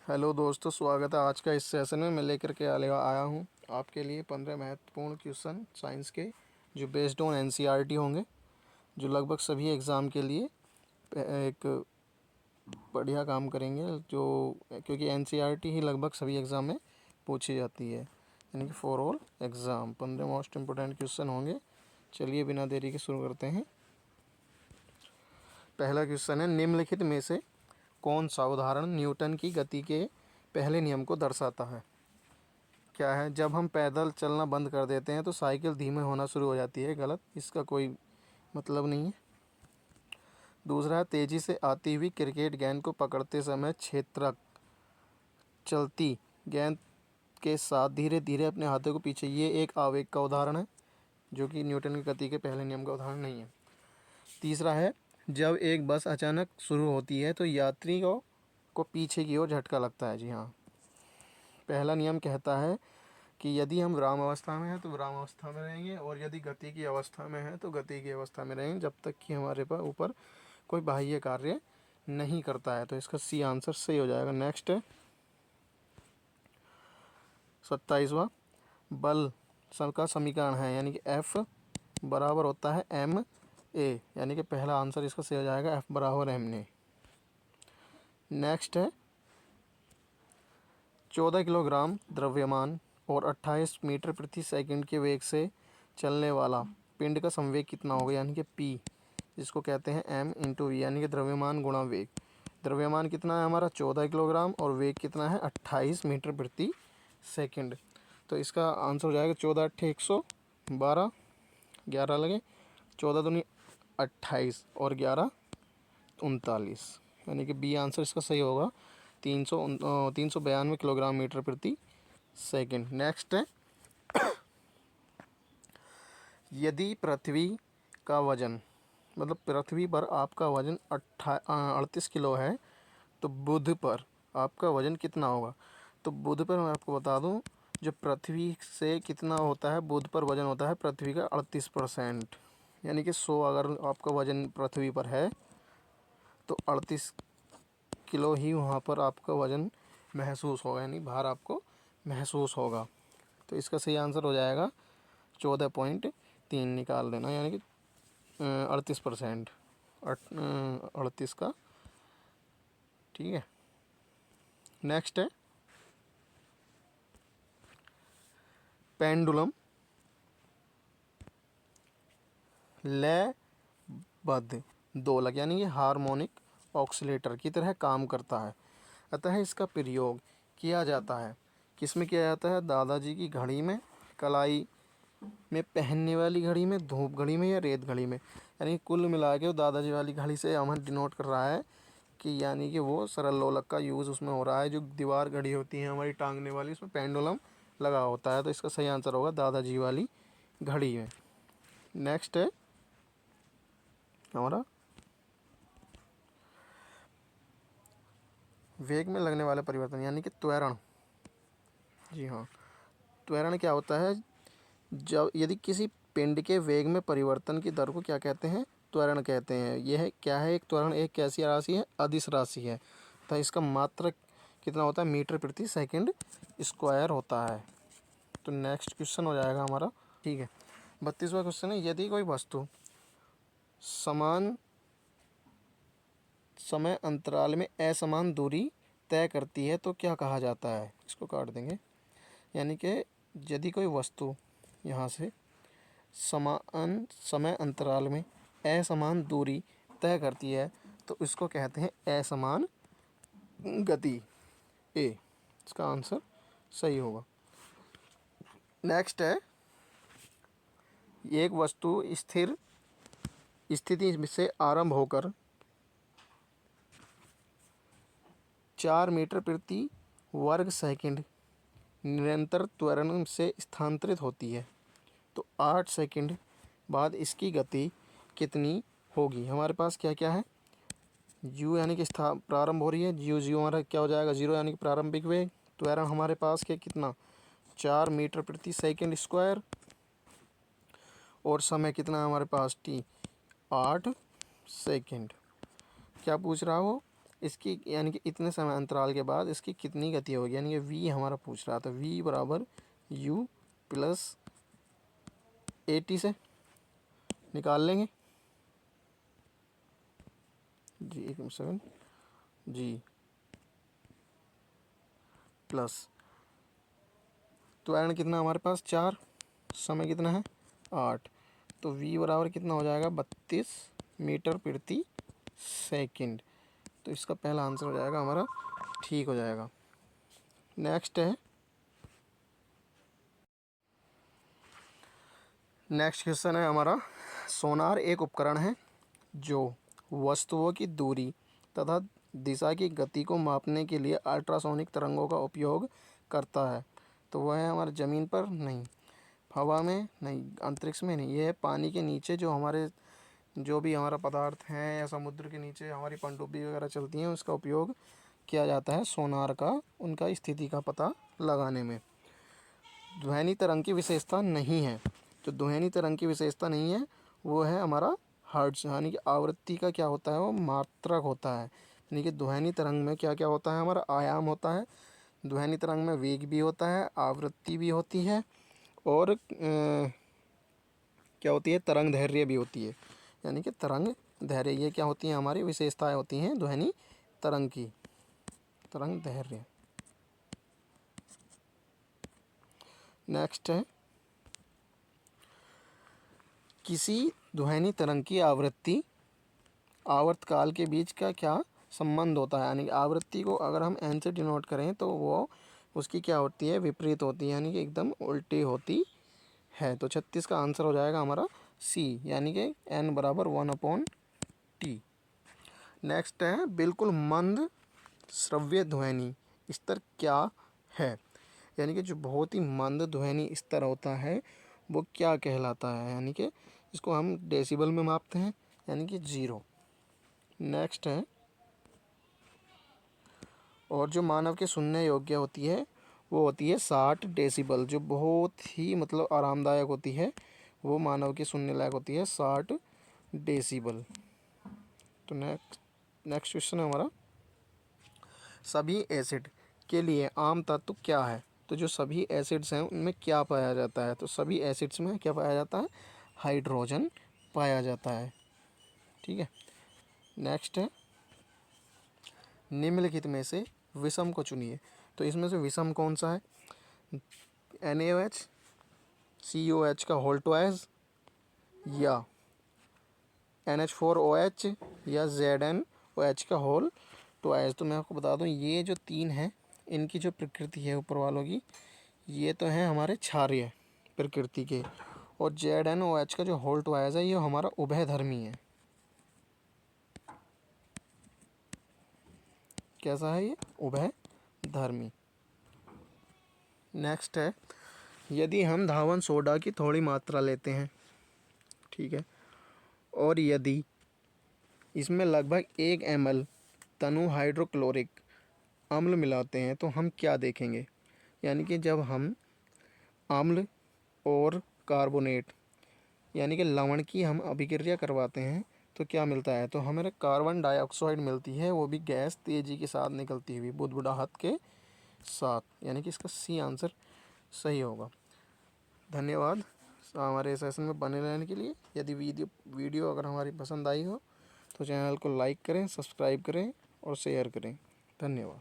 Hello दोस्तों, स्वागत है। आज का इस सेशन में मैं लेकर के आया हूँ आपके लिए 15 महत्वपूर्ण क्वेश्चन साइंस के, जो बेस्ड ऑन एनसीईआरटी होंगे, जो लगभग सभी एग्ज़ाम के लिए एक बढ़िया काम करेंगे, जो क्योंकि एनसीईआरटी ही लगभग सभी एग्ज़ाम में पूछी जाती है, यानी कि for all exam 15 most important question होंगे। चलिए बिना देरी के शुरू करते हैं। पहला क्वेश्चन है, निम्नलिखित में से कौन सा उदाहरण न्यूटन की गति के पहले नियम को दर्शाता है? क्या है? जब हम पैदल चलना बंद कर देते हैं तो साइकिल धीमे होना शुरू हो जाती है। गलत, इसका कोई मतलब नहीं है। दूसरा है, तेज़ी से आती हुई क्रिकेट गेंद को पकड़ते समय क्षेत्रक चलती गेंद के साथ धीरे धीरे अपने हाथों को पीछे, ये एक आवेग का उदाहरण है, जो कि न्यूटन की गति के पहले नियम का उदाहरण नहीं है। तीसरा है, जब एक बस अचानक शुरू होती है तो यात्रियों को पीछे की ओर झटका लगता है। जी हाँ, पहला नियम कहता है कि यदि हम विराम अवस्था में हैं तो विराम अवस्था में रहेंगे, और यदि गति की अवस्था में हैं तो गति की अवस्था में रहेंगे, जब तक कि हमारे पास ऊपर कोई बाह्य कार्य नहीं करता है। तो इसका सी आंसर सही हो जाएगा। नेक्स्ट है 27वां, बल का समीकरण है, यानी कि F बराबर होता है ma, यानी कि पहला आंसर इसका सही हो जाएगा, F बराबर ma। नेक्स्ट है 14 किलोग्राम द्रव्यमान और 28 मीटर प्रति सेकंड के वेग से चलने वाला पिंड का संवेग कितना होगा, यानी कि P, जिसको कहते हैं m/v, यानी कि द्रव्यमान गुणा वेग। द्रव्यमान कितना है हमारा 14 किलोग्राम, और वेग कितना है 28 मीटर प्रति सेकंड। तो इसका आंसर हो जाएगा 14 × 112, 11 लगे, 14 दूनी 28 और 11 39, यानी कि बी आंसर इसका सही होगा, 392 किलोग्राम मीटर प्रति सेकंड। नेक्स्ट है, यदि पृथ्वी का वजन, मतलब पृथ्वी पर आपका वजन 38 किलो है, तो बुध पर आपका वजन कितना होगा? तो बुध पर मैं आपको बता दूं, जो पृथ्वी से कितना होता है, बुध पर वजन होता है पृथ्वी का 38%, यानी कि 100 अगर आपका वजन पृथ्वी पर है तो 38 किलो ही वहाँ पर आपका वजन महसूस होगा, यानी भार आपको महसूस होगा। तो इसका सही आंसर हो जाएगा 14.3 निकाल देना, यानी कि 38%, 38 का। ठीक है। नेक्स्ट है, पेंडुलम लयबद्ध दोलक, यानी कि हार्मोनिक ऑक्सीलेटर की तरह काम करता है, अतः इसका प्रयोग किया जाता है। किस में किया जाता है? दादाजी की घड़ी में, कलाई में पहनने वाली घड़ी में, धूप घड़ी में, या रेत घड़ी में। यानी कुल मिला के वो दादाजी वाली घड़ी से हमें डिनोट कर रहा है कि यानी कि वो सरल लोलक का यूज़ उसमें हो रहा है। जो दीवार घड़ी होती है हमारी टांगने वाली, उसमें पेंडुलम लगा होता है। तो इसका सही आंसर होगा दादाजी वाली घड़ी में। नेक्स्ट है हमारा वेग में लगने वाले परिवर्तन, यानी कि त्वरण। जी हाँ, त्वरण क्या होता है? जब यदि किसी पिंड के वेग में परिवर्तन की दर को क्या कहते हैं? त्वरण कहते हैं। यह क्या है? एक त्वरण एक कैसी राशि है? अदिश राशि है। तो इसका मात्रक कितना होता है? मीटर प्रति सेकंड स्क्वायर होता है। तो नेक्स्ट क्वेश्चन हो जाएगा हमारा। ठीक है, 32वां क्वेश्चन है, यदि कोई वस्तु समान समय अंतराल में असमान दूरी तय करती है तो क्या कहा जाता है? इसको काट देंगे, यानी कि यदि कोई वस्तु यहाँ से समान समय अंतराल में असमान दूरी तय करती है तो इसको कहते हैं असमान गति। इसका आंसर सही होगा। नेक्स्ट है, एक वस्तु स्थिर स्थिति से आरंभ होकर 4 मीटर प्रति वर्ग सेकंड निरंतर त्वरण से स्थानांतरित होती है, तो 8 सेकंड बाद इसकी गति कितनी होगी? हमारे पास क्या क्या है? u यानी कि प्रारंभ हो रही है, जीरो हमारा क्या हो जाएगा? 0 यानी कि प्रारंभिक वेग। त्वरण हमारे पास क्या कितना? 4 मीटर प्रति सेकंड स्क्वायर, और समय कितना है हमारे पास? t 8 second. क्या पूछ रहा हो? इसकी यानी कि इतने समय अंतराल के बाद इसकी कितनी गति होगी, यानी कि v हमारा पूछ रहा था। v बराबर u प्लस 80 से निकाल लेंगे जी, 1 7 जी प्लस त्वरण कितना हमारे पास 4, समय कितना है 8, तो v बराबर कितना हो जाएगा 32 मीटर प्रति सेकंड। तो इसका पहला आंसर हो जाएगा हमारा ठीक हो जाएगा। नेक्स्ट क्वेश्चन है हमारा, सोनार एक उपकरण है जो वस्तुओं की दूरी तथा दिशा की गति को मापने के लिए अल्ट्रासोनिक तरंगों का उपयोग करता है। तो वह है हमारे ज़मीन पर नहीं, हवा में नहीं, अंतरिक्ष में नहीं, यह है पानी के नीचे जो भी हमारा पदार्थ हैं या समुद्र के नीचे हमारी पनडुब्बी वगैरह चलती हैं, उसका उपयोग किया जाता है सोनार का, उनका स्थिति का पता लगाने में। ध्वनि तरंग की विशेषता नहीं है, जो ध्वनि तरंग की विशेषता नहीं है वो है हमारा हर्ट्ज, यानी कि आवृत्ति का क्या होता है, वो मात्रक होता है। यानी कि ध्वनि तरंग में क्या क्या होता है, हमारा आयाम होता है, ध्वनि तरंग में वेग भी होता है, आवृत्ति भी होती है, और क्या होती है, तरंग दैर्घ्य भी होती है। यानी कि तरंग दैर्घ्य, ये क्या होती हैं, हमारी विशेषताएं होती हैं ध्वनि तरंग की, तरंग दैर्घ्य। नेक्स्ट है, किसी ध्वनि तरंग की आवृत्ति आवर्तकाल के बीच का क्या संबंध होता है। यानी कि आवृत्ति को अगर हम एन से डिनोट करें तो वो उसकी क्या होती है, विपरीत होती है, यानी कि एकदम उल्टी होती है। तो 36 का आंसर हो जाएगा हमारा सी, यानी कि n बराबर 1/t। नेक्स्ट है, बिल्कुल मंद श्रव्य ध्वनि स्तर क्या है। यानी कि जो बहुत ही मंद ध्वनि स्तर होता है वो क्या कहलाता है, यानी कि इसको हम डेसिबल में मापते हैं, यानी कि 0। नेक्स्ट है, और जो मानव के सुनने योग्य होती है वो होती है 60 डेसिबल, जो बहुत ही मतलब आरामदायक होती है, वो मानव के सुनने लायक होती है 60 डेसिबल। तो नेक्स्ट क्वेश्चन है हमारा, सभी एसिड के लिए आम तत्व क्या है। तो जो सभी एसिड्स हैं उनमें क्या पाया जाता है, तो सभी एसिड्स में क्या पाया जाता है, हाइड्रोजन पाया जाता है। ठीक है। नेक्स्ट है, निम्नलिखित में से विषम को चुनिए। तो इसमें से विषम कौन सा है, NaOH COH का होल ट्वाइस, या NH4OH, या ZnOH का होल ट्वाइस। तो मैं आपको बता दूं, ये जो तीन हैं इनकी जो प्रकृति है ऊपर वालों की, ये तो हैं हमारे क्षारीय प्रकृति के, और ZnOH का जो होल ट्वाइस है ये हमारा उभयधर्मी है। कैसा है ये, उभयधर्मी। नेक्स्ट है, यदि हम धावन सोडा की थोड़ी मात्रा लेते हैं, ठीक है, और यदि इसमें लगभग 1 ml तनु हाइड्रोक्लोरिक अम्ल मिलाते हैं तो हम क्या देखेंगे। यानी कि जब हम अम्ल और कार्बोनेट यानी कि लवण की हम अभिक्रिया करवाते हैं तो क्या मिलता है, तो हमें कार्बन डाइऑक्साइड मिलती है, वो भी गैस तेज़ी के साथ निकलती हुई बुदबुदाहट के साथ। यानी कि इसका सी आंसर सही होगा। धन्यवाद हमारे सेशन में बने रहने के लिए। यदि वीडियो अगर हमारी पसंद आई हो तो चैनल को लाइक करें, सब्सक्राइब करें और शेयर करें। धन्यवाद।